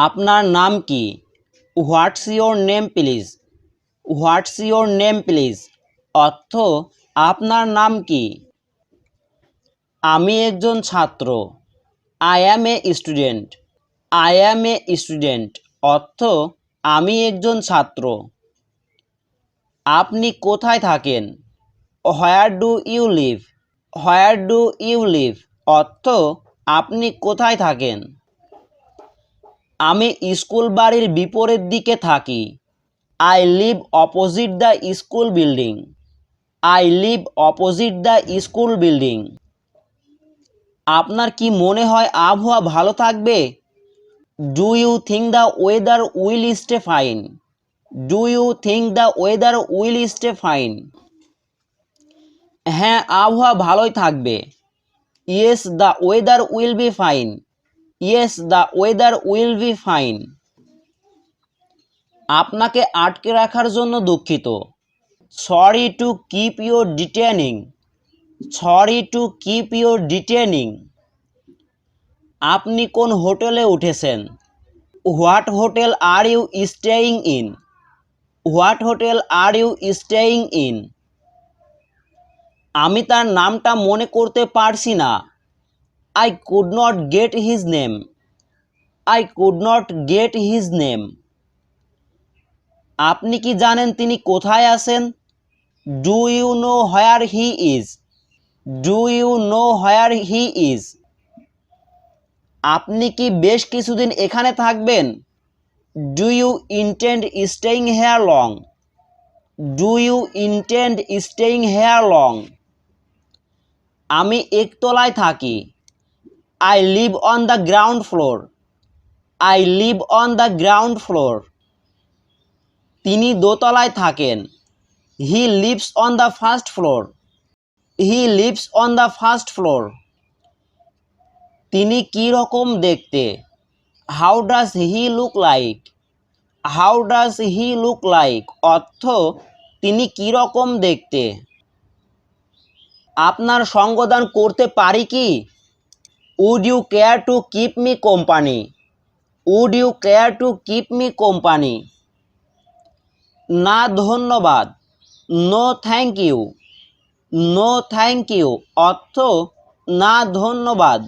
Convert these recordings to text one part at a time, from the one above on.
আপনার নাম কি? What's your name please? What's your name please অর্থ আপনার নাম কি? আমি একজন ছাত্র। I am a student. I am a student অর্থ আমি একজন ছাত্র। আপনি কোথায় থাকেন? Where do you live? Where do you live অর্থ আপনি কোথায় থাকেন? আমি স্কুল বাড়ির বিপরীত দিকে থাকি। I live opposite the school building. I live opposite the school building. আপনার কি মনে হয় আবহাওয়া ভালো থাকবে? Do you think the weather will stay fine? Do you think the weather will stay fine? হ্যাঁ, আবহাওয়া ভালোই থাকবে। Yes the weather will be fine. Yes the weather will be fine. আপনাকে আটকে রাখার জন্য দুঃখিত। Sorry to keep you detaining. Sorry to keep you ডিটেনিং। আপনি কোন হোটেলে উঠেছেন? What hotel are you staying in? What hotel are you staying in? আমি তার নামটা মনে করতে পারছি না। I could not get his name. I could not get his name. আপনি কি জানেন তিনি কোথায় আছেন? Do you know where he is? Do you know where he is? আপনি কি বেশ কিছুদিন এখানে থাকবেন? Do you intend staying here long? Do you intend staying here long? আমি একতলায় থাকি। I live on the ground floor. I live on the ground floor. তিনি দোতলায় থাকেন। He lives on the first floor. He lives on the first floor. তিনি কি রকম দেখতে? How does he look like? How does he look like অর্থ তিনি কি রকম দেখতে? আপনার সঙ্গদান করতে পারি কি? Would you care to keep me company? Would you care to keep me company? না ধন্যবাদ। No thank you. No thank you অর্থ না ধন্যবাদ।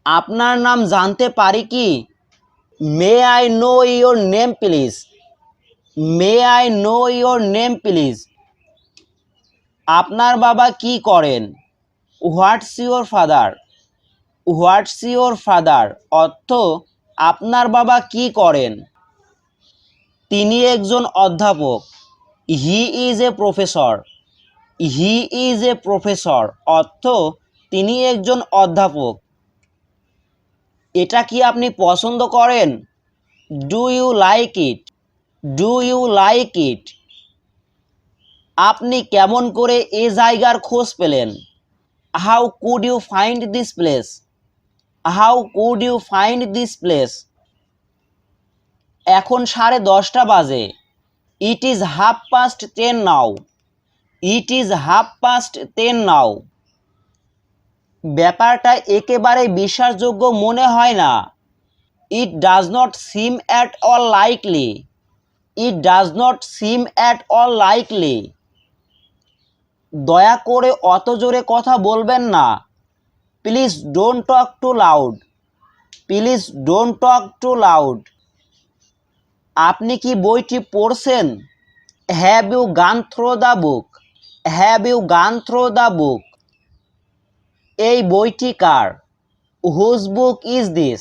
আপনার নাম জানতে পারি কি? May I know your name please? May I know your name please? আপনার বাবা কি করেন? What's your father? What's your father অর্থ আপনার বাবা কি করেন? তিনি একজন অধ্যাপক। He is a professor. He is a professor অর্থ তিনি একজন অধ্যাপক। এটা কি আপনি পছন্দ করেন? Do you like it? Do you like it? আপনি কেমন করে এ জায়গার খোঁজ পেলেন? How could you find this place? How could you find this place? এখন 10:30 বাজে। It is 10:30 now. It is 10:30 now. ব্যাপারটা একেবারে বিশ্বাসযোগ্য মনে হয় না। It does not seem at all likely. It does not seem at all likely. দয়া করে অত জোরে কথা বলবেন না। Please don't talk too loud. Please don't talk too loud. আপনি কি বইটি পড়ছেন? Have you gone through the book? Have you gone through the book? এই বইটি কার? Whose book is this?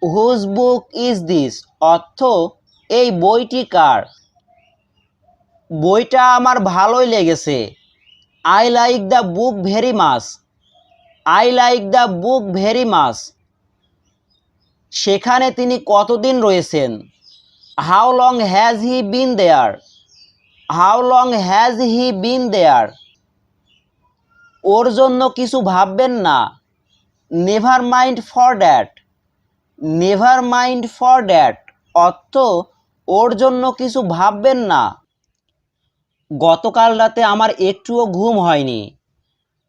Whose book is this অর্থ এই বইটি কার? বইটা আমার ভালোই লেগেছে। I like the book very much. I like the book very much. সেখানে তিনি কতদিন রয়েছেন? How long has he been there? How long has he been there? ওর জন্য কিছু ভাববেন না। Never mind for that. Never mind for that অর্থ ওর জন্য কিছু ভাববেন না। গতকাল রাতে আমার একটুও ঘুম হয়নি।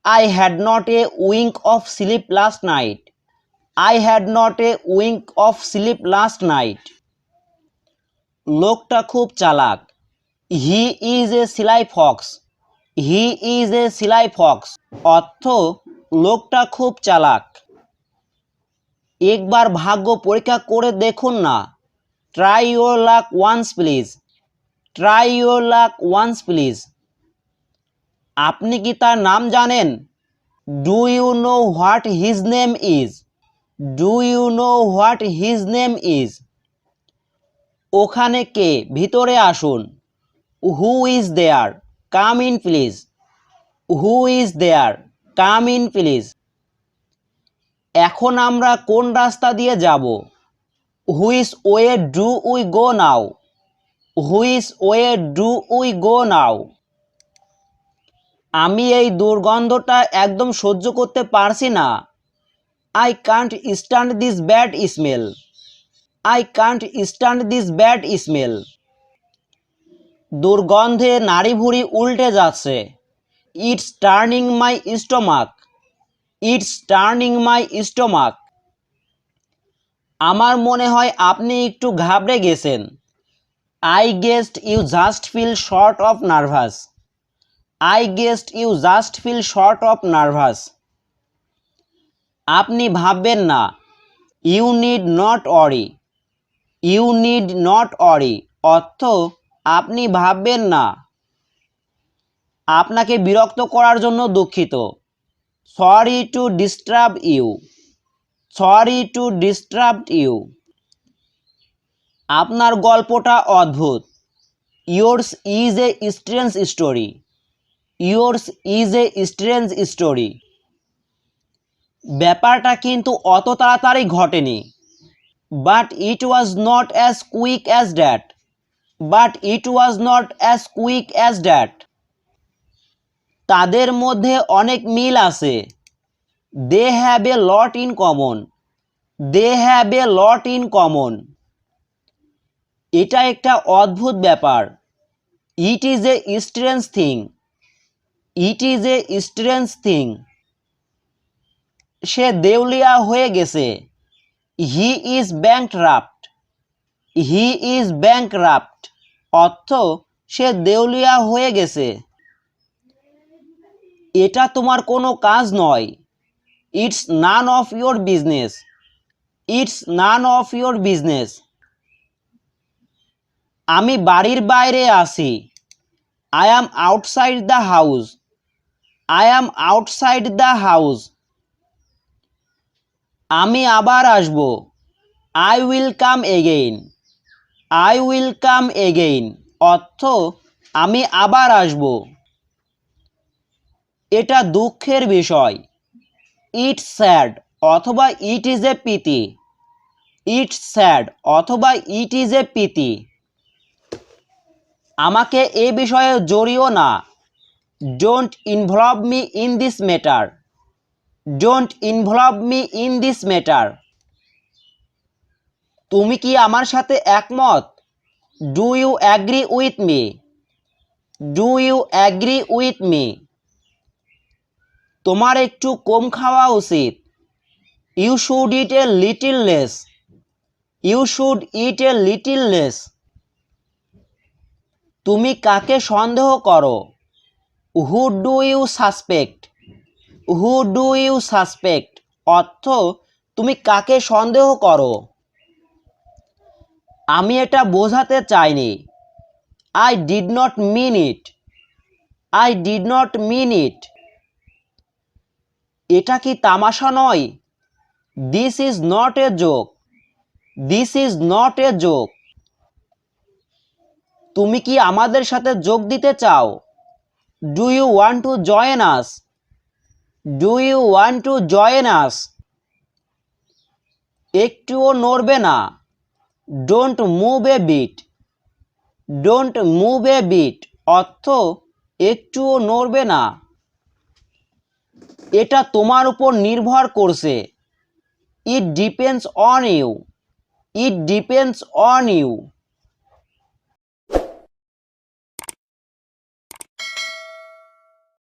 I had not a wink of sleep last night. I had not a wink of sleep last night. লোকটা খুব চালাক। He is a sly fox. He is a sly fox. অর্থ লোকটা খুব চালাক। একবার ভাগ্য পরীক্ষা করে দেখুন না। Try your luck once please. Try your luck once please. আপনি কি তার নাম জানেন? Do you know what his name is? Do you know what his name is? ওখানে কে? ভিতরে আসুন। Who is there? Come in please. Who is there? Come in please. এখন আমরা কোন রাস্তা দিয়ে যাব? Which way do we go now? Which way do we go now? আমি এই দুর্গন্ধটা একদম সহ্য করতে পারছি না। I can't stand this bad smell. I can't stand this bad smell. দুর্গন্ধে নাড়িভুড়ি উল্টে যাচ্ছে। It's turning my stomach. It's turning my stomach. আমার মনে হয় আপনি একটু ঘাবড়ে গেছেন। I guessed you just feel sort of nervous. I guessed you just feel sort of nervous. আপনি ভাববেন না। You need not worry. You need not worry. অর্থ আপনি ভাববেন না। আপনাকে বিরক্ত করার জন্য দুঃখিত। Sorry to disturb you. Sorry to disturb you. আপনার গল্পটা অদ্ভুত। Yours is a strange story. Yours is a strange story. ব্যাপারটা কিন্তু অত তাড়াতাড়ি ঘটেনি। But it was not as quick as that. But it was not as quick as that. তাদের মধ্যে অনেক মিল আছে। They have a lot in common. They have a lot in common. এটা একটা অদ্ভুত ব্যাপার। It is a strange thing. It is a strange thing. সে দেউলিয়া হয়ে গেছে। He is bankrupt. He is bankrupt. অর্থ সে দেউলিয়া হয়ে গেছে। এটা তোমার কোনো কাজ নয়। It's none of your business. It's none of your business. আমি বাড়ির বাইরে আছি। I am outside the house. I am outside the house. আমি আবার আসব। I will come again. I will come again. অর্থ আমি আবার আসব। এটা দুঃখের বিষয়। It's sad অথবা it is a pity. It's sad অথবা it is a pity. আমাকে এ বিষয়ে জড়িও না। Don't involve me in this matter. Don't involve me in this matter. তুমি কি আমার সাথে একমত? Do you agree with me? Do you agree with me? তোমার একটু কম খাওয়া উচিত। You should eat a little less. You should eat a little less. তুমি কাকে সন্দেহ করো? Who do you suspect? Who do you suspect? অর্থ তুমি কাকে সন্দেহ করো? আমি এটা বোঝাতে চাইনি। I did not mean it. I did not mean it. এটা কি তামাশা নয়? This is not a joke. This is not a joke. তুমি কি আমাদের সাথে যোগ দিতে চাও? Do you want to join us? Do you want to join us? একটুও নড়বে না। Don't move a bit. Don't move a bit. অর্থ একটুও নড়বে না। এটা তোমার উপর নির্ভর করছে। It depends on you. It depends on you.